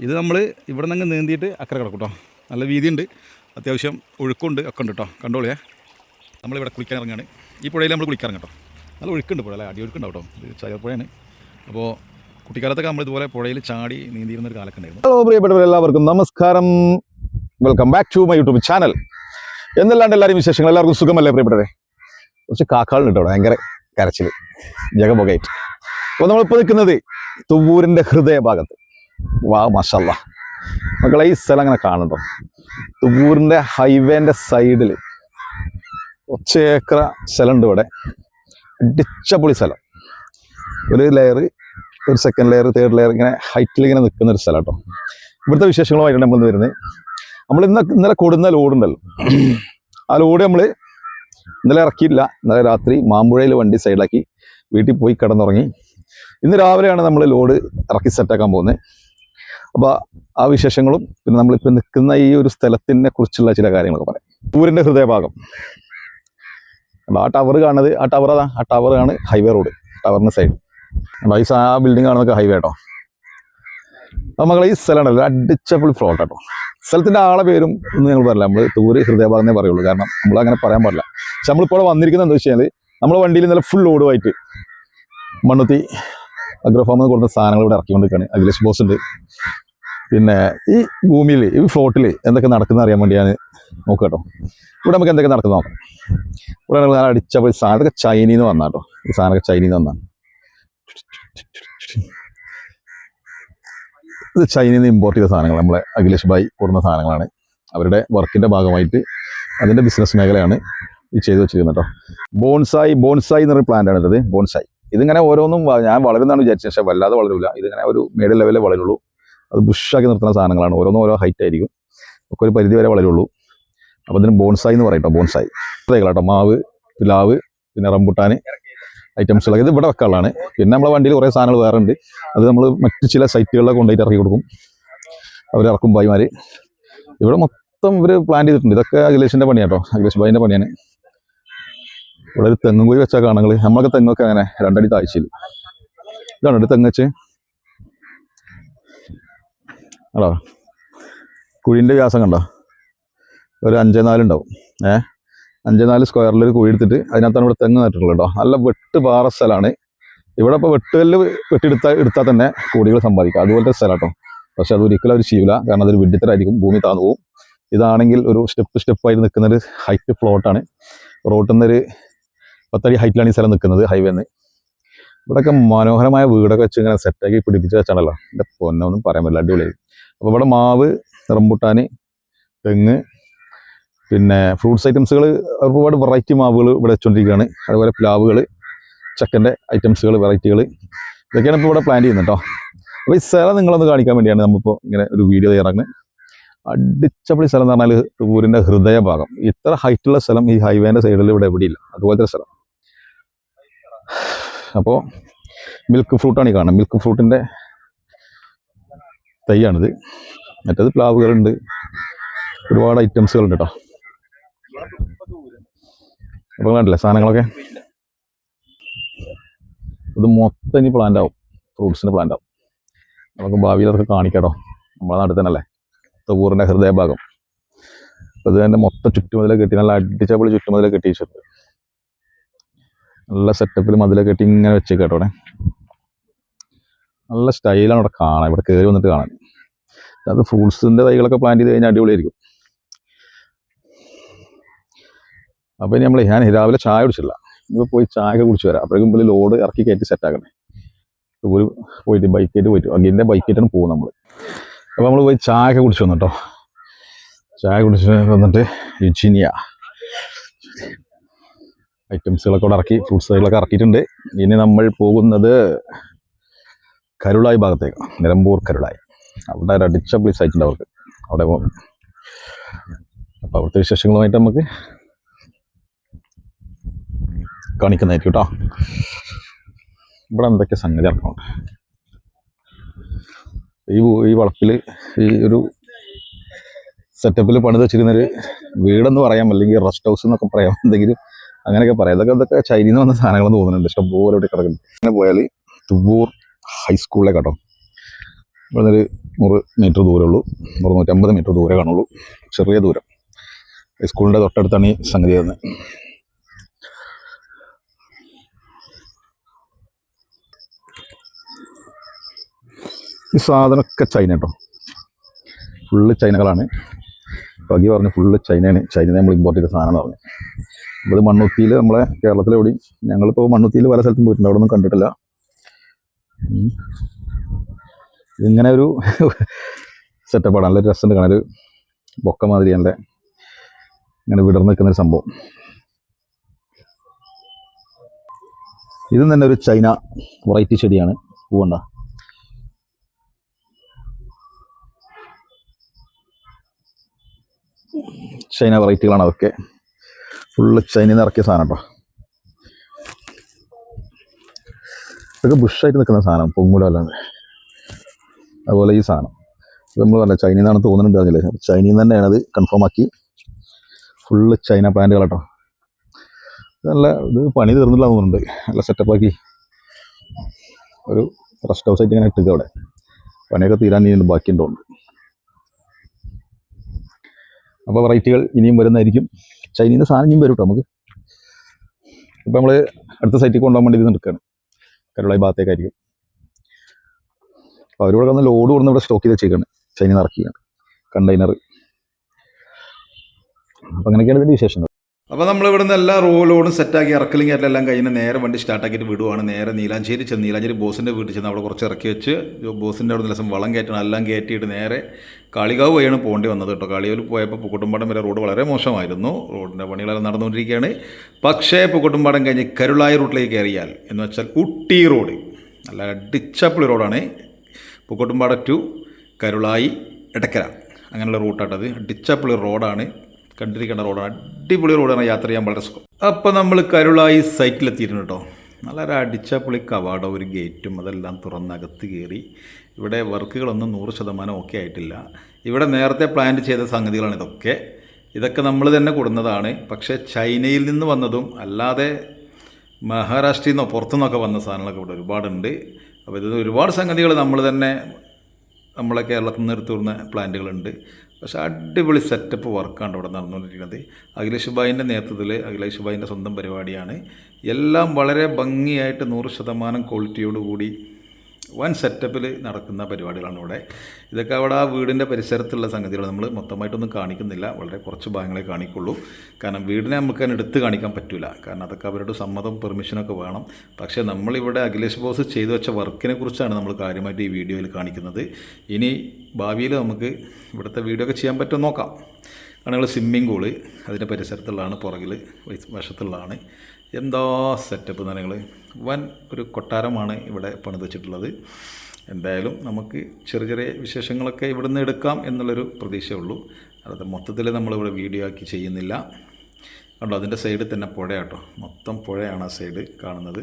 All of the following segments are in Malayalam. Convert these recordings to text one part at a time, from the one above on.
ഇത് നമ്മൾ ഇവിടെ നിന്ന് നീന്തിയിട്ട് അക്കരെ കിടക്കും കേട്ടോ. നല്ല വീതിയുണ്ട്, അത്യാവശ്യം ഒഴുക്കുണ്ട് ഒക്കെ ഉണ്ട് കേട്ടോ. കണ്ടോളിയേ, നമ്മളിവിടെ കുളിക്കാൻ ഇറങ്ങുകയാണ്. ഈ പുഴയിൽ നമ്മൾ കുളിക്കാൻ ഇറങ്ങും കേട്ടോ. നല്ല ഒഴുക്കുണ്ട് പുഴ, അല്ല അടിയൊഴുക്കുണ്ടാവും കേട്ടോ. ഇത് ചായപ്പുഴയാണ്. അപ്പോൾ കുട്ടിക്കാലത്തൊക്കെ നമ്മൾ ഇതുപോലെ പുഴയിൽ ചാടി നീന്തിയിരുന്നൊരു കാലൊക്കെ ഉണ്ടായിരുന്നു. ഹലോ പ്രിയപ്പെട്ടവരെല്ലാവർക്കും നമസ്കാരം, welcome back to my YouTube channel. എന്നല്ലാണ്ട് എല്ലാവരും വിശേഷങ്ങൾ, എല്ലാവർക്കും സുഖമല്ലേ പ്രിയപ്പെട്ടവരെ? കുറച്ച് കാക്കാളുണ്ട് കേട്ടോ, ഭയങ്കര കരച്ചിൽ ജഗബൊഗായിട്ട്. അപ്പോൾ നമ്മളിപ്പോൾ നിൽക്കുന്നത് തുവ്വൂരിൻ്റെ ഹൃദയഭാഗത്ത്. വാ മാഷാല്ലാ മക്കളെ, ഈ സ്ഥലം അങ്ങനെ കാണണ്ടോ? തുവ്വൂരിൻ്റെ ഹൈവേൻ്റെ സൈഡിൽ കുറച്ച് ഏക്കർ സ്ഥലമുണ്ട് ഇവിടെ. അടിച്ചപൊളി സ്ഥലം. ഒരു ലെയർ, ഒരു സെക്കൻഡ് ലെയർ, തേർഡ് ലെയർ, ഇങ്ങനെ ഹൈറ്റിൽ ഇങ്ങനെ നിൽക്കുന്ന ഒരു സ്ഥലം കേട്ടോ. ഇവിടുത്തെ വിശേഷങ്ങളുമായിട്ടാണ് നമ്മൾ വരുന്നത്. നമ്മൾ ഇന്നലെ കൊടുന്ന ലോഡുണ്ടല്ലോ, ആ ലോഡ് നമ്മൾ ഇന്നലെ ഇറക്കിയില്ല. ഇന്നലെ രാത്രി മാമ്പുഴയിൽ വണ്ടി സൈഡാക്കി വീട്ടിൽ പോയി കിടന്നുറങ്ങി. ഇന്ന് രാവിലെയാണ് നമ്മൾ ലോഡ് ഇറക്കി സെറ്റാക്കാൻ പോകുന്നത്. അപ്പോൾ ആ വിശേഷങ്ങളും പിന്നെ നമ്മളിപ്പോൾ നിൽക്കുന്ന ഈ ഒരു സ്ഥലത്തിനെ കുറിച്ചുള്ള ചില കാര്യങ്ങളൊക്കെ പറയാം. ഊരിൻ്റെ ഹൃദയഭാഗം. ആ ടവർ കാണുന്നത്, ആ ടവറാണ് ഹൈവേ റോഡ്. ടവറിന് സൈഡ് ആ ബിൽഡിംഗ് കാണുന്നതൊക്കെ ഹൈവേ കേട്ടോ. അപ്പോൾ മകളെ, ഈ സ്ഥലം ഉണ്ടല്ലോ അടിച്ചപൊളി ഫ്ലോട്ട് കേട്ടോ. സ്ഥലത്തിൻ്റെ ആളെ പേരും ഒന്നും ഞങ്ങൾ പറയില്ല, നമ്മൾ തൂര് ഹൃദയഭാഗം എന്നേ പറയുള്ളൂ. കാരണം നമ്മളങ്ങനെ പറയാൻ പാടില്ല. പക്ഷെ നമ്മളിപ്പോൾ വന്നിരിക്കുന്നത് എന്താ വെച്ച് കഴിഞ്ഞാൽ, നമ്മുടെ വണ്ടിയിൽ നല്ല ഫുൾ ലോഡുമായിട്ട് മണ്ണുത്തി അഗ്രഫാമിൽ നിന്ന് കൊടുത്ത സാധനങ്ങൾ ഇവിടെ ഇറക്കിക്കൊണ്ടിരിക്കുകയാണ്. അഖിലേഷ് ബോസ് ഉണ്ട്. പിന്നെ ഈ ഭൂമിയിൽ, ഈ ഫ്ലോട്ടിൽ എന്തൊക്കെ നടക്കുന്ന അറിയാൻ വേണ്ടിയാണ് നോക്കുക കേട്ടോ. ഇവിടെ നമുക്ക് എന്തൊക്കെ നടക്കുന്ന നോക്കാം. ഇവിടെ നല്ല അടിച്ചപൊളി സാധനം, ഇതൊക്കെ ചൈനയിൽ നിന്ന് വന്നാ കേട്ടോ. ഈ സാധനമൊക്കെ ചൈനയിൽ നിന്ന് വന്നാണ്. ഇത് ചൈനയിൽ നിന്ന് ഇമ്പോർട്ട് ചെയ്ത സാധനങ്ങൾ, നമ്മളെ അഖിലേഷ് ഭായി കൊടുക്കുന്ന സാധനങ്ങളാണ്. അവരുടെ വർക്കിൻ്റെ ഭാഗമായിട്ട് അതിൻ്റെ ബിസിനസ് മേഖലയാണ് ഈ ചെയ്തു വെച്ചിരിക്കുന്നത് കേട്ടോ. ബോൺസായി എന്നൊരു പ്ലാന്റാണ് ഇത്. ബോൺസായി ഇതിങ്ങനെ ഓരോന്നും ഞാൻ വളരുന്നതാണ് വിചാരിച്ചത്, പക്ഷേ വല്ലാതെ വളരില്ല. ഇതിങ്ങനെ ഒരു മീഡിയം ലെവലേ വളരുള്ളൂ. അത് ബുഷാക്കി നിർത്തുന്ന സാധനങ്ങളാണ്. ഓരോന്നും ഓരോ ഹൈറ്റ് ആയിരിക്കും, ഒക്കെ ഒരു പരിധി വരെ വളരുള്ളൂ. അപ്പോൾ ഇതിന് ബോൺസായി എന്ന് പറയും കേട്ടോ. ബോൺസായി കേട്ടോ. മാവ്, പിലാവ്, പിന്നെ റംബുട്ടാൻ ഐറ്റംസുകളൊക്കെ ഇത് ഇവിടെ വെക്കാനുള്ളതാണ്. പിന്നെ നമ്മളെ വണ്ടിയിൽ കുറേ സാധനങ്ങൾ വേറെ ഉണ്ട്. അത് നമ്മൾ മറ്റു ചില സൈറ്റുകളിലൊക്കെ കൊണ്ടുപോയിട്ട് ഇറക്കി കൊടുക്കും. അവർ ഇറക്കും ഭായിമാർ. ഇവിടെ മൊത്തം ഇവർ പ്ലാൻ ചെയ്തിട്ടുണ്ട്. ഇതൊക്കെ അഖിലേഷിൻ്റെ പണിയാണ് കേട്ടോ. അഖിലേഷ് ഭായിൻ്റെ പണിയാണ്. ഇവിടെ ഒരു തെങ്ങും കുഴി വെച്ചാൽ കാണുങ്ങൾ. നമ്മളൊക്കെ തെങ്ങൊക്കെ അങ്ങനെ 2 അടി താഴ്ചയിൽ. ഇതാണ് ഒരു തെങ്ങ് വെച്ച് ആണോ. കുഴിൻ്റെ വ്യാസം കണ്ടോ, ഒരു 5-4 ഉണ്ടാവും. 5-4 സ്ക്വയറിലൊരു കുഴി എടുത്തിട്ട് അതിനകത്താണ് ഇവിടെ തെങ്ങ് നട്ടിട്ടുള്ളത് കേട്ടോ. നല്ല വെട്ട് പാറ സ്ഥലമാണ് ഇവിടെ. ഇപ്പോൾ വെട്ടുകല്ല് എടുത്താൽ തന്നെ കോടികൾ സമ്പാദിക്കാം, അതുപോലത്തെ സ്ഥലം കേട്ടോ. പക്ഷെ അത് ഒരിക്കലും അവർ ചെയ്യില്ല, കാരണം അതൊരു വിഡ്ഢിത്തരായിരിക്കും, ഭൂമി താന്നു പോകും. ഇതാണെങ്കിൽ ഒരു സ്റ്റെപ്പായിട്ട് നിൽക്കുന്നൊരു ഹൈറ്റ് ഫ്ലോട്ടാണ്. റോട്ടിൽ നിന്നൊരു 10 അടി ഹൈറ്റിലാണ് ഈ സ്ഥലം നിൽക്കുന്നത്, ഹൈവേന്ന്. ഇവിടെയൊക്കെ മനോഹരമായ വീടൊക്കെ വെച്ച് ഇങ്ങനെ സെറ്റാക്കി പിടിപ്പിച്ച് വെച്ചാണല്ലോ. എൻ്റെ പൊന്നൊന്നും പറയാൻ പറ്റില്ല, അടിപൊളിയായി. അപ്പോൾ ഇവിടെ മാവ്, റംബുട്ടാൻ, തെങ്ങ്, പിന്നെ ഫ്രൂട്ട്സ് ഐറ്റംസുകൾ, ഒരുപാട് വെറൈറ്റി മാവുകൾ ഇവിടെ വെച്ചുകൊണ്ടിരിക്കുകയാണ്. അതുപോലെ പ്ലാവുകൾ, ചക്കൻ്റെ ഐറ്റംസുകൾ, വെറൈറ്റികൾ, ഇതൊക്കെയാണ് ഇപ്പോൾ ഇവിടെ പ്ലാൻ ചെയ്യുന്നത് കേട്ടോ. അപ്പോൾ ഈ സ്ഥലം നിങ്ങളൊന്ന് കാണിക്കാൻ വേണ്ടിയാണ് നമ്മളിപ്പോൾ ഇങ്ങനെ ഒരു വീഡിയോ തയ്യാറാക്കുന്നത്. അടിച്ചപൊളി സ്ഥലം എന്ന് പറഞ്ഞാൽ തുവൂരിൻ്റെ ഹൃദയഭാഗം. ഇത്ര ഹൈറ്റുള്ള സ്ഥലം ഈ ഹൈവേൻ്റെ സൈഡിൽ ഇവിടെ എവിടെയില്ല, അതുപോലത്തെ സ്ഥലം. അപ്പോൾ മിൽക്ക് ഫ്രൂട്ടാണ് ഈ കാണുന്നത്. മിൽക്ക് ഫ്രൂട്ടിൻ്റെ തൈയാണിത്. മറ്റേത് പ്ലാവുകളുണ്ട്, ഒരുപാട് ഐറ്റംസുകളുണ്ട് കേട്ടോ. അപ്പോൾ കണ്ടില്ലേ സാധനങ്ങളൊക്കെ. ഇത് മൊത്തം ഇനി പ്ലാന്റ് ആവും, ഫ്രൂട്ട്സിൻ്റെ പ്ലാന്റ് ആവും. നമുക്ക് ഭാവിയിൽ അതൊക്കെ കാണിക്കാട്ടോ. നമ്മളെ നാട്ടിൽ തന്നെ അല്ലേ തുവൂരിൻ്റെ ഹൃദയഭാഗം. അപ്പോൾ ഇത് തന്നെ മൊത്തം ചുറ്റുമതിലെ കെട്ടി, നല്ല അടിച്ചപൊളി ചുറ്റുമതിലെ കെട്ടി വെച്ചിട്ടുണ്ട്. നല്ല സെറ്റപ്പിൽ മതിലെ കെട്ടി ഇങ്ങനെ വെച്ച് കേട്ടോടെ. നല്ല സ്റ്റൈലാണ് ഇവിടെ കാണാൻ, ഇവിടെ കയറി വന്നിട്ട് കാണാൻ. അത് ഫ്രൂട്ട്സിൻ്റെ തൈകളൊക്കെ പ്ലാന്റ് ചെയ്ത് കഴിഞ്ഞാൽ അടിപൊളിയായിരിക്കും. അപ്പോൾ ഇനി ഞാൻ രാവിലെ ചായ കുടിച്ചില്ല, ഇപ്പോൾ പോയി ചായ ഒക്കെ കുടിച്ച് വരാം. അപ്പോഴേക്കും മുമ്പിൽ ലോഡ് ഇറക്കി കയറ്റി സെറ്റാക്കണേ. ഒരു പോയിട്ട് ബൈക്കായിട്ട് പോയിട്ട് അഗിൻ്റെ ബൈക്കായിട്ടാണ് പോകും നമ്മൾ. അപ്പോൾ നമ്മൾ പോയി ചായ ഒക്കെ കുടിച്ച് വന്നു കേട്ടോ. ചായ കുടിച്ച് വന്നിട്ട് യുജിനിയ ഐറ്റംസുകളൊക്കെ ഇവിടെ ഇറക്കി, ഫ്രൂട്ട്സ് തൈകളൊക്കെ ഇറക്കിയിട്ടുണ്ട്. ഇനി നമ്മൾ പോകുന്നത് കരുളായി ഭാഗത്തേക്ക്, നിലമ്പൂർ കരുളായി. അവിടെ ഒരു അടിച്ചപൊളി സൈറ്റ് ഉണ്ട് അവർക്ക്, അവിടെ പോകും. അപ്പോൾ അവിടുത്തെ വിശേഷങ്ങളുമായിട്ട് നമുക്ക് കാണിക്കുന്നതായിരിക്കും കേട്ടോ. ഇവിടെ എന്തൊക്കെ സംഗതി ഇറക്കണം. ഈ വളപ്പിൽ ഈ ഒരു സെറ്റപ്പിൽ പണിത് വെച്ചിരുന്നൊരു വീടെന്ന് പറയാം, അല്ലെങ്കിൽ റെസ്റ്റ് ഹൗസ് എന്നൊക്കെ പറയാം, എന്തെങ്കിലും അങ്ങനെയൊക്കെ പറയാം. ഇതൊക്കെ ചൈനയിൽ നിന്ന് വന്ന സാധനങ്ങളെന്ന് തോന്നുന്നുണ്ട്. ഇഷ്ടംപോലെ ഇവിടെ കിടക്കുന്നു. അങ്ങനെ പോയാൽ തുവൂർ ഹൈസ്കൂളിലെ കേട്ടോ. ഇവിടെ ഒരു 100 മീറ്റർ ദൂരമുള്ളൂ, 150 മീറ്റർ ദൂരെ കാണുള്ളൂ, ചെറിയ ദൂരം. സ്കൂളിൻ്റെ തൊട്ടടുത്താണ് ഈ സംഗതി വരുന്നത്. ഈ സാധനമൊക്കെ ചൈന കേട്ടോ, ഫുള്ള് ചൈനകളാണ്. പകി പറഞ്ഞ് ഫുള്ള് ചൈനയാണ്, ചൈനയിൽ നമ്മൾ ഇമ്പോർട്ട് ചെയ്ത സാധനം എന്ന് പറഞ്ഞു. ഇവിടെ മണ്ണുത്തിയിൽ നമ്മളെ കേരളത്തിലെവിടെയും, ഞങ്ങളിപ്പോൾ മണ്ണുത്തിയിൽ പല സ്ഥലത്തും പോയിട്ടുണ്ട്, അവിടെ ഒന്നും കണ്ടിട്ടില്ല. ഇങ്ങനെ ഒരു സെറ്റപ്പാണ്, നല്ല രസമുണ്ട് കാണാൻ, ഒരു ബൊക്ക മാതിരി നല്ല ഇങ്ങനെ വിടർന്ന് നിൽക്കുന്നൊരു സംഭവം. ഇതും തന്നെ ഒരു ചൈന വെറൈറ്റി ചെടിയാണ്, പൂവണ്ട. ചൈന വെറൈറ്റികളാണ് അതൊക്കെ, ഫുള്ള് ചൈനയിൽ നിന്ന് ഇറക്കിയ സാധനം കേട്ടോ. ഇതൊക്കെ ബുഷായിട്ട് നിൽക്കുന്ന സാധനം, പൊങ്ങൂലോ അല്ലാതെ. അതുപോലെ ഈ സാധനം നമ്മൾ പറഞ്ഞ ചൈനയിൽ നിന്നാണ് തോന്നുന്നുണ്ട്, അതില്ലേ ചൈനയിൽ നിന്ന് തന്നെയാണ്, അത് കൺഫേം ആക്കി. ഫുള്ള് ചൈന പ്ലാന്റുകൾ കേട്ടോ. നല്ല ഇത് പണി തീർന്നില്ല തോന്നുന്നുണ്ട്, നല്ല സെറ്റപ്പാക്കി ഒരു റെസ്റ്റ് ഹൗസ് ആയിട്ട് ഇങ്ങനെ ഇട്ടിട്ട് അവിടെ പണിയൊക്കെ തീരാൻ ഇനി ബാക്കിയുണ്ടോണ്ട്. അപ്പോൾ വെറൈറ്റികൾ ഇനിയും വരുന്നതായിരിക്കും. ചൈനയിൽ നിന്ന് സാധനം ഇനിയും വരും കേട്ടോ നമുക്ക്. ഇപ്പം നമ്മൾ അടുത്ത സൈറ്റിൽ കൊണ്ടുപോകാൻ വേണ്ടി ഇത് നിൽക്കുകയാണ്, കരുളായി ഭാഗത്തേക്കായിരിക്കും. അപ്പോൾ അവരോട് വന്ന് ലോഡ് കൊടുന്ന് ഇവിടെ സ്റ്റോക്ക് ചെയ്ത് വെച്ചേക്കാണ്, ചൈനയിൽ നിന്ന് ഇറക്കിയാണ് കണ്ടെയ്നർ. അപ്പോൾ അങ്ങനെയൊക്കെയാണ് ഇതിൻ്റെ വിശേഷങ്ങൾ. അപ്പോൾ നമ്മൾ ഇവിടുന്ന് എല്ലാ ലോഡും സെറ്റാക്കി ഇറക്കലും കയറ്റലെല്ലാം കഴിഞ്ഞ് നേരെ വണ്ടി സ്റ്റാർട്ടാക്കിയിട്ട് വിടുവാണ്. നേരെ നീലാഞ്ചേരി ചെന്ന് നീലാഞ്ചേരി ബോസിൻ്റെ വീട്ടിൽ ചെന്ന് അവിടെ കുറച്ച് ഇറക്കി വെച്ച് ബോസിൻ്റെ അവിടെ ദിവസം വളം കയറ്റണം, എല്ലാം കയറ്റിയിട്ട് നേരെ കാളികാവ് വഴിയാണ് പോകേണ്ടി വന്നത് കേട്ടോ. കാളികാവിൽ പോയപ്പോൾ പൂക്കോട്ടുംപാടം വരെ റോഡ് വളരെ മോശമായിരുന്നു, റോഡിൻ്റെ പണികളെല്ലാം നടന്നുകൊണ്ടിരിക്കുകയാണ്. പക്ഷേ പൂക്കോട്ടുംപാടം കഴിഞ്ഞ് കരുളായി റൂട്ടിലേക്ക് കയറിയാൽ എന്ന് വെച്ചാൽ ഊട്ടി റോഡ് നല്ല അടിച്ചപ്പൊളി റോഡാണ്. പൂക്കോട്ടുംപാടം ടു കരുളായി എടക്കര അങ്ങനെയുള്ള റൂട്ടാട്ടത്, അടിച്ചപ്പൊളി റോഡാണ്, കണ്ടിരിക്കേണ്ട റോഡാണ്, അടിപൊളി റോഡാണ്, യാത്ര ചെയ്യാൻ വളരെ സുഖം. അപ്പോൾ നമ്മൾ കരുളായി സൈറ്റിലെത്തിയിരുന്നു കേട്ടോ. നല്ല അടിച്ചപ്പൊളി കവാടം, ഒരു ഗേറ്റും അതെല്ലാം തുറന്നകത്ത് കയറി. ഇവിടെ വർക്കുകളൊന്നും 100% ഓക്കെ ആയിട്ടില്ല. ഇവിടെ നേരത്തെ പ്ലാൻ ചെയ്ത സംഗതികളാണ് ഇതൊക്കെ നമ്മൾ തന്നെ കൊടുന്നതാണ്. പക്ഷേ ചൈനയിൽ നിന്ന് വന്നതും അല്ലാതെ മഹാരാഷ്ട്രയിൽ നിന്നോ പുറത്തുനിന്നൊക്കെ വന്ന സാധനങ്ങളൊക്കെ ഇവിടെ ഒരുപാടുണ്ട്. അപ്പോൾ ഇത് ഒരുപാട് സംഗതികൾ നമ്മൾ തന്നെ നമ്മളെ കേരളത്തിൽ നിന്ന് എടുത്തു വരുന്ന പ്ലാന്റുകളുണ്ട്. പക്ഷേ അടിപൊളി സെറ്റപ്പ് വർക്കാണ് ഇവിടെ നടന്നുകൊണ്ടിരിക്കുന്നത്. അഖിലേഷ് ഭായിൻ്റെ നേതൃത്വത്തിൽ, അഖിലേഷ് ഭായിൻ്റെ സ്വന്തം പരിപാടിയാണ്. എല്ലാം വളരെ ഭംഗിയായിട്ട് 100% ക്വാളിറ്റിയോടുകൂടി വൻ സെറ്റപ്പിൽ നടക്കുന്ന പരിപാടികളാണ് ഇവിടെ. ഇതൊക്കെ അവിടെ ആ വീടിൻ്റെ പരിസരത്തുള്ള സംഗതികൾ നമ്മൾ മൊത്തമായിട്ടൊന്നും കാണിക്കുന്നില്ല, വളരെ കുറച്ച് ഭാഗങ്ങളെ കാണിക്കുള്ളൂ. കാരണം വീടിനെ നമുക്ക് അതിന് എടുത്ത് കാണിക്കാൻ പറ്റില്ല, കാരണം അതൊക്കെ അവരുടെ സമ്മതം പെർമിഷനൊക്കെ വേണം. പക്ഷേ നമ്മളിവിടെ അഖിലേഷ് ബോസ് ചെയ്തു വെച്ച വർക്കിനെ കുറിച്ചാണ് നമ്മൾ കാര്യമായിട്ട് ഈ വീഡിയോയിൽ കാണിക്കുന്നത്. ഇനി ഭാവിയിൽ നമുക്ക് ഇവിടുത്തെ വീഡിയോ ഒക്കെ ചെയ്യാൻ പറ്റുമോ നോക്കാം. കാരണം സ്വിമ്മിംഗ് പൂള് അതിൻ്റെ പരിസരത്തുള്ളതാണ്, പുറകിൽ വശത്തുള്ളതാണ്. എന്താ സെറ്റപ്പ് എന്ന് പറഞ്ഞാൽ വൻ ഒരു കൊട്ടാരമാണ് ഇവിടെ പണിത് വെച്ചിട്ടുള്ളത്. എന്തായാലും നമുക്ക് ചെറിയ ചെറിയ വിശേഷങ്ങളൊക്കെ ഇവിടെ നിന്ന് എടുക്കാം എന്നുള്ളൊരു പ്രതീക്ഷയുള്ളൂ. അത് മൊത്തത്തിൽ നമ്മളിവിടെ വീഡിയോ ആക്കി ചെയ്യുന്നില്ല. കണ്ടോ, അതിൻ്റെ സൈഡിൽ തന്നെ പുഴയാട്ടോ, മൊത്തം പുഴയാണ് ആ സൈഡ് കാണുന്നത്.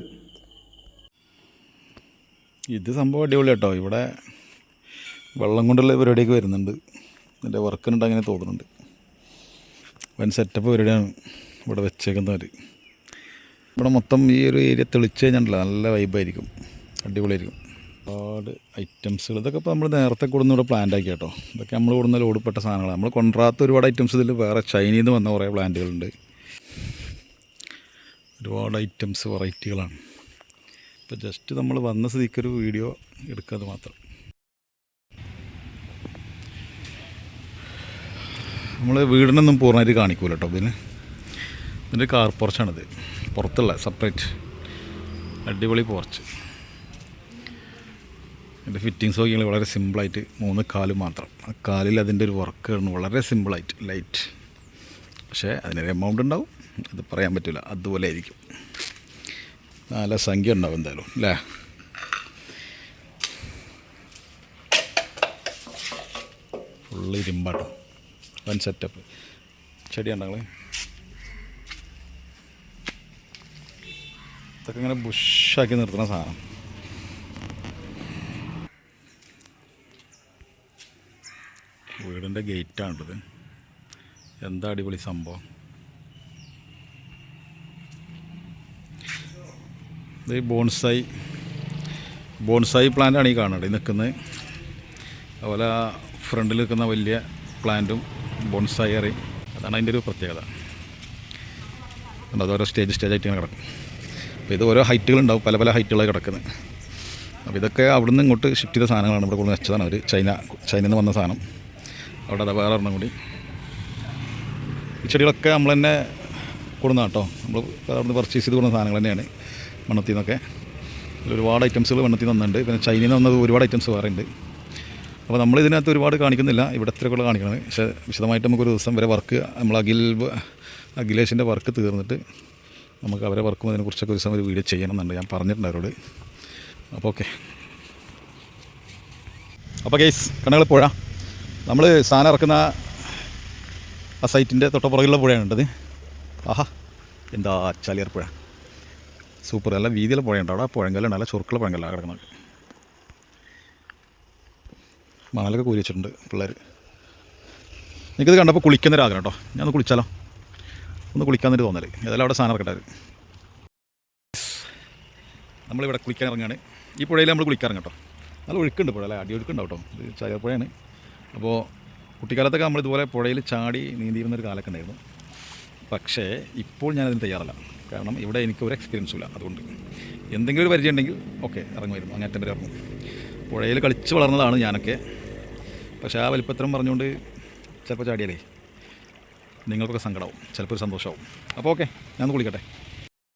ഇത് സംഭവം അടിപൊളി കേട്ടോ. ഇവിടെ വെള്ളം കൊണ്ടുള്ള പരിപാടിയൊക്കെ വരുന്നുണ്ട്, ഇതിൻ്റെ വർക്കുണ്ട് അങ്ങനെ തോന്നുന്നുണ്ട്. വൻ സെറ്റപ്പ് പരിപാടിയാണ് ഇവിടെ വെച്ചേക്കുന്നവർ. ഇവിടെ മൊത്തം ഈ ഒരു ഏരിയ തെളിച്ച് കഴിഞ്ഞാൽ നല്ല വൈബായിരിക്കും, അടിപൊളിയായിരിക്കും. ഒരുപാട് ഐറ്റംസുകൾ ഇതൊക്കെ ഇപ്പോൾ നമ്മൾ നേരത്തെ കൊടുന്ന് ഇവിടെ പ്ലാന്റ് ആക്കി കേട്ടോ. ഇതൊക്കെ നമ്മൾ കൊടുന്ന ലോഡപ്പെട്ട സാധനങ്ങളാണ്. നമ്മൾ കൊണ്ടുവരാത്ത ഒരുപാട് ഐറ്റംസ് ഇതിൽ വേറെ ചൈനയിൽ നിന്ന് വന്ന കുറേ പ്ലാന്റുകളുണ്ട്. ഒരുപാട് ഐറ്റംസ് വെറൈറ്റികളാണ്. ഇപ്പോൾ ജസ്റ്റ് നമ്മൾ വന്ന സ്ഥിതിക്കൊരു വീഡിയോ എടുക്കാതെ മാത്രം. നമ്മൾ വീടിനൊന്നും പൂർണ്ണമായിട്ട് കാണിക്കൂല കേട്ടോ. ഇതിൻ്റെ കാർ പോർച്ചാണിത്, പുറത്തുള്ള സെപ്പറേറ്റ് അടിപൊളി പോർച്ച്. ഇതിൻ്റെ ഫിറ്റിങ്സ് നോക്കിയാൽ വളരെ സിമ്പിളായിട്ട് 3 കാല് മാത്രം. ആ കാലിൽ അതിൻ്റെ ഒരു വർക്കാണ് വളരെ സിമ്പിളായിട്ട് ലൈറ്റ്. പക്ഷേ അതിനൊരു എമൗണ്ട് ഉണ്ടാവും, അത് പറയാൻ പറ്റില്ല, അതുപോലെ ആയിരിക്കും. നല്ല സംഖ്യ ഉണ്ടാവും എന്തായാലും അല്ലേ. ഫുള്ള് ഇരുമ്പാട്ടോ, വൻ സെറ്റപ്പ്. ചെടിയുണ്ടെങ്കിൽ ഇതൊക്കെ ഇങ്ങനെ ബുഷാക്കി നിർത്തുന്ന സാധനം. വീടിൻ്റെ ഗേറ്റാണിത്. എന്താ അടിപൊളി സംഭവം. ഇത് ബോൺസായി പ്ലാന്റാണ് ഈ കാണുന്നത്, ഈ നിൽക്കുന്നത്. അതുപോലെ ഫ്രണ്ടിൽ നിൽക്കുന്ന വലിയ പ്ലാന്റും ബോൺസായി അറിയും, അതാണ് അതിൻ്റെ ഒരു പ്രത്യേകത. അത് ഓരോ സ്റ്റേജായിട്ട് ഇങ്ങനെ കിടക്കും. അപ്പോൾ ഇത് ഓരോ ഹൈറ്റുകളുണ്ടാവും, പല പല ഹൈറ്റുകളായി കിടക്കുന്നത്. അപ്പോൾ ഇതൊക്കെ അവിടെ നിന്ന് ഇങ്ങോട്ട് ഷിഫ്റ്റ് ചെയ്ത സാധനങ്ങളാണ്. ഇവിടെ കൊണ്ട് വെച്ചതാണ് അവർ, ചൈനയിൽ നിന്ന് വന്ന സാധനം. അവിടെ അത് വേറെ ഒരെണ്ണം കൂടി. ഈ ചെടികളൊക്കെ നമ്മൾ തന്നെ കൊടുന്ന കേട്ടോ, നമ്മൾ അവിടെ നിന്ന് പർച്ചേസ് ചെയ്ത് കൊടുക്കുന്ന സാധനങ്ങൾ തന്നെയാണ്. മണ്ണത്തിൽ നിന്നൊക്കെ ഒരുപാട് ഐറ്റംസുകൾ മണ്ണത്തിൽ നിന്ന് വന്നിട്ടുണ്ട്. പിന്നെ ചൈനയിൽ നിന്ന് വന്നത് ഒരുപാട് ഐറ്റംസ് വേറെ ഉണ്ട്. അപ്പോൾ നമ്മൾ ഇതിനകത്ത് ഒരുപാട് കാണിക്കുന്നില്ല, ഇവിടെ ഇത്രയൊക്കെ കാണിക്കുന്നത്. പക്ഷേ വിശദമായിട്ട് നമുക്കൊരു ദിവസം വരെ വർക്ക്, നമ്മൾ അഖിലേഷിൻ്റെ വർക്ക് തീർന്നിട്ട് നമുക്ക് അവരെ വർക്കും അതിനെക്കുറിച്ചൊക്കെ ഒരു ദിവസം ഒരു വീഡിയോ ചെയ്യണമെന്നുണ്ട്, ഞാൻ പറഞ്ഞിട്ടുണ്ട് അവരോട്. അപ്പോൾ ഓക്കെ. അപ്പോൾ ഗെയ്സ്, കണ്ണുകൾ പുഴ, നമ്മൾ സാധനം ഇറക്കുന്ന ആ സൈറ്റിൻ്റെ തൊട്ടപ്പുറകിലുള്ള പുഴയാണ് ഉണ്ടത്. ആഹാ, എന്താ ചാലിയാർ പുഴ, സൂപ്പർ. നല്ല വീതിയുള്ള പുഴയുണ്ട് അവിടെ. പുഴങ്കല്ലാണ്, നല്ല ചുരുക്കുള്ള പുഴങ്കല്ലാണ് കിടക്കുന്നത്. മണലൊക്കെ കൂരി വെച്ചിട്ടുണ്ട് പിള്ളേർ. എനിക്കിത് കണ്ടപ്പോൾ കുളിക്കുന്നൊരാഗ്രഹം കേട്ടോ, ഞാൻ ഒന്ന് കുളിച്ചാലോ, ഒന്ന് കുളിക്കാമെന്നൊരു തോന്നൽ. ഏതായാലും അവിടെ സാധനം ഇറക്കട്ടെ. നമ്മളിവിടെ കുളിക്കാൻ ഇറങ്ങുകയാണ്. ഈ പുഴയിൽ നമ്മൾ കുളിക്കാറുണ്ട് കേട്ടോ. നല്ല ഒഴുക്കുണ്ട് പുഴ, അല്ലേ, അടിയൊഴുക്കുണ്ടാവും കേട്ടോ. ഇത് ചാലിയാർ പുഴയാണ്. അപ്പോൾ കുട്ടിക്കാലത്തൊക്കെ നമ്മൾ ഇതുപോലെ പുഴയിൽ ചാടി നീന്തിയിരുന്നൊരു കാലമൊക്കെ ഉണ്ടായിരുന്നു. പക്ഷേ ഇപ്പോൾ ഞാനതിന് തയ്യാറല്ല. കാരണം ഇവിടെ എനിക്ക് ഒരു എക്സ്പീരിയൻസും ഇല്ല. അതുകൊണ്ട് എന്തെങ്കിലും ഒരു പരിചയം ഉണ്ടെങ്കിൽ ഓക്കെ ഇറങ്ങുമായിരുന്നു, അങ്ങേറ്റം വരെ ഇറങ്ങും. പുഴയിൽ കളിച്ച് വളർന്നതാണ് ഞാനൊക്കെ. പക്ഷേ ആ വലിപ്പത്തരം പറഞ്ഞുകൊണ്ട് ചിലപ്പോൾ ചാടിയാലേ നിങ്ങൾക്കൊക്കെ സങ്കടമാവും, ചിലപ്പോൾ ഒരു സന്തോഷമാവും. അപ്പോൾ ഓക്കെ, ഞാൻ കുളിക്കട്ടെ.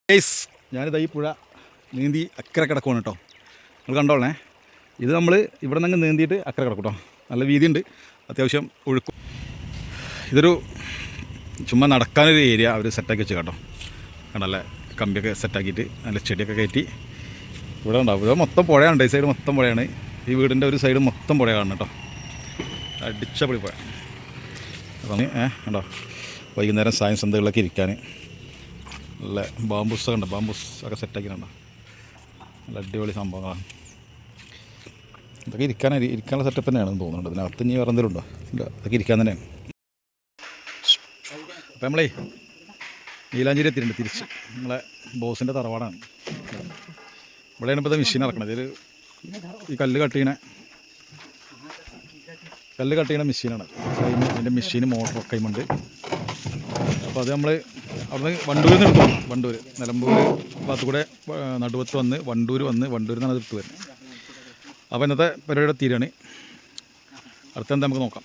ഗൈസ്, ഞാനിത് ഈ പുഴ നീന്തി അക്കരെ കിടക്കുവാണ് കേട്ടോ. നിങ്ങൾ കണ്ടോളേ, ഇത് നമ്മൾ ഇവിടെ നിന്ന് നീന്തിയിട്ട് അക്കരെ കിടക്കും കേട്ടോ. നല്ല വീതിയുണ്ട്, അത്യാവശ്യം ഒഴുക്കും. ഇതൊരു ചുമ്മാ നടക്കാനൊരു ഏരിയ അവർ സെറ്റാക്കി വെച്ച് കേട്ടോ. കണ്ടല്ലേ, കമ്പിയൊക്കെ സെറ്റാക്കിയിട്ട് നല്ല ചെടിയൊക്കെ കയറ്റി ഇവിടെ ഉണ്ടാവും. ഇത് മൊത്തം പുഴയാണ്, ഈ സൈഡ് മൊത്തം പുഴയാണ്. ഈ വീടിൻ്റെ ഒരു സൈഡ് മൊത്തം പുഴ കാണണം കേട്ടോ. അടിച്ചപൊളി പുഴ. അപ്പം കണ്ടോ, വൈകുന്നേരം സായം സന്ധ്യകളിലൊക്കെ ഇരിക്കാൻ നല്ല ബാംബൂസൊക്കെ ഉണ്ട്, ബാംബൂസ് ഒക്കെ സെറ്റാക്കിയിട്ടുണ്ടോ. നല്ല അടിപൊളി സംഭവങ്ങളാണ് ഇതൊക്കെ. ഇരിക്കാനുള്ള സെറ്റപ്പ് തന്നെയാണെന്ന് തോന്നുന്നുണ്ട്. ഇതിനകത്ത് ഇനി വേറെ എന്തെങ്കിലും ഉണ്ടോ? ഇല്ല, അതൊക്കെ ഇരിക്കാൻ തന്നെയാണ്. അപ്പം നമ്മളേ നീലാഞ്ചേരി എത്തിയിട്ടുണ്ട് തിരിച്ച്. നമ്മളെ ബോസിൻ്റെ തറവാടാണ്. ഇവിടെയാണ് ഇപ്പോൾ മെഷീൻ ഇറക്കണത്. ഇതിൽ ഈ കല്ല് കട്ട് ചെയ്യണ മെഷീനാണ്. ഇതിൻ്റെ മെഷീൻ മോട്ടറൊക്കെ ഉണ്ട്. അപ്പോൾ അത് നമ്മൾ അവിടുന്ന് വണ്ടൂരിൽ നിന്ന് എടുത്തു. വണ്ടൂർ നിലമ്പൂർ ഭാഗത്ത് കൂടെ നടുവത്ത് വന്ന് വണ്ടൂരിൽ നിന്നാണ് അത് എടുത്തു വരുന്നത്. അപ്പോൾ ഇന്നത്തെ പരിപാടിയുടെ തീരാണ്. അടുത്തെന്താ നമുക്ക് നോക്കാം.